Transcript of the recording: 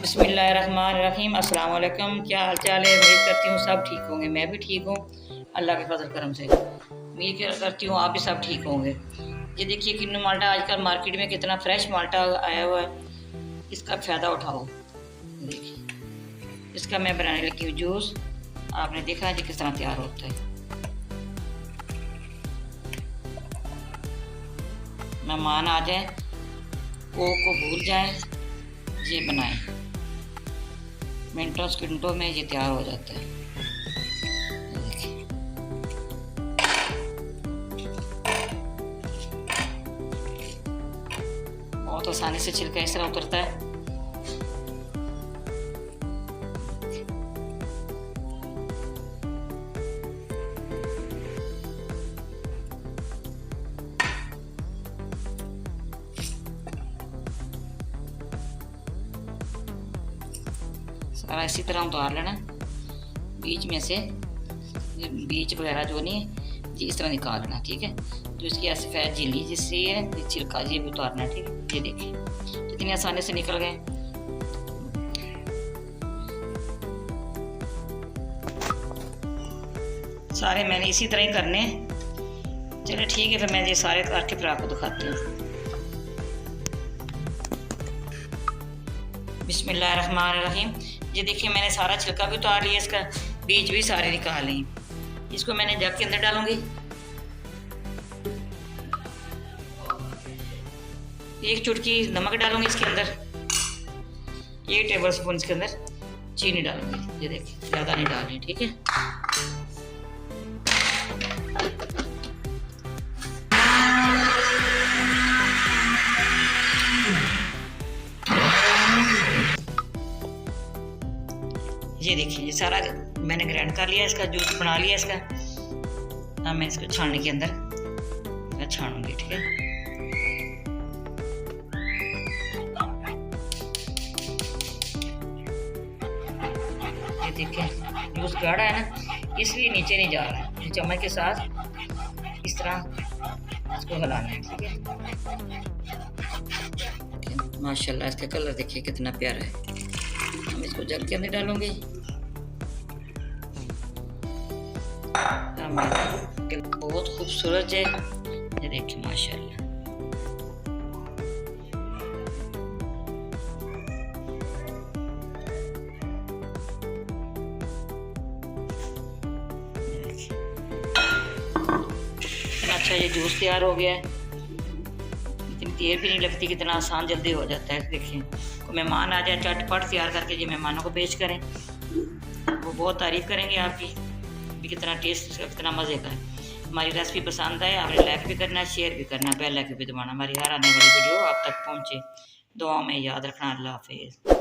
बिस्मिल्लाहिर्रहमानिर्रहीम। अस्सलाम वालेकुम। क्या हाल चाल है? उम्मीद करती हूँ सब ठीक होंगे। मैं भी ठीक हूँ अल्लाह के फजल करम से। उम्मीद करती हूँ आप भी सब ठीक होंगे। ये देखिए किन्नू माल्टा आजकल मार्केट में कितना फ्रेश माल्टा आया हुआ है, इसका फ़ायदा उठाओ। देखिए इसका मैं बनाने लगी हूँ जूस। आपने देखा है जी किस तरह तैयार होता है। मेहमान आ जाए, कोक को भूल जाएं, ये बनाएं, मिनटों सेकंडों में ये तैयार हो जाता है। बहुत आसानी से छिलका इस तरह उतरता है। सारा इसी तरह उतार लेना, बीच में से बीच वगैरह जो नहीं है जी इस तरह निकाल लेना, ठीक है। तो इसकी सफ़ेद झिल्ली जिससे है छिलका ये भी उतारना है, ठीक है। ये देखिए कितनी आसानी से निकल गए। सारे मैंने इसी तरह ही करने। चलिए ठीक है, फिर मैं ये सारे करके फिर आपको दिखाती हूँ। बिस्मिल्लाहिर्रहमानिर्रहीम। ये देखिए मैंने सारा छिलका भी उतार लिया, इसका बीज भी सारे निकाल लिए। इसको मैंने जग के अंदर डालूंगी। एक चुटकी नमक डालूंगी इसके अंदर, 1 टेबल स्पून इसके अंदर चीनी डालूंगी। ये देखिए ज़्यादा नहीं डालनी, ठीक है। ये देखिए ये सारा मैंने ग्राइंड कर लिया, इसका जूस बना लिया इसका। अब मैं इसको छानने के अंदर मैं छानूंगी, ठीक है। ये देखिए जूस गाढ़ा है ना, इसलिए नीचे नहीं जा रहा है। चम्मच के साथ इस तरह इसको हिलाना है, ठीक है। माशाल्लाह इसका कलर देखिए कितना प्यारा है। हम इसको जग के अंदर डालूंगी। बहुत खूबसूरत है, ये देखिए माशाल्लाह। अच्छा ये जूस तैयार हो गया है। इतनी देर भी नहीं लगती, कितना आसान जल्दी हो जाता है। देखिए कोई मेहमान आ जाए चटपट तैयार करके ये मेहमानों को पेश करें, वो बहुत तारीफ़ करेंगे आपकी भी, कितना टेस्ट इसका, कितना मज़े का है। हमारी रेसिपी पसंद आए आपने लाइक भी करना, शेयर भी करना, बेल आइकन भी दबाना, हमारी हर आने वाली वीडियो आप तक पहुँचे। दुआ में याद रखना। अल्लाह हाफिज़।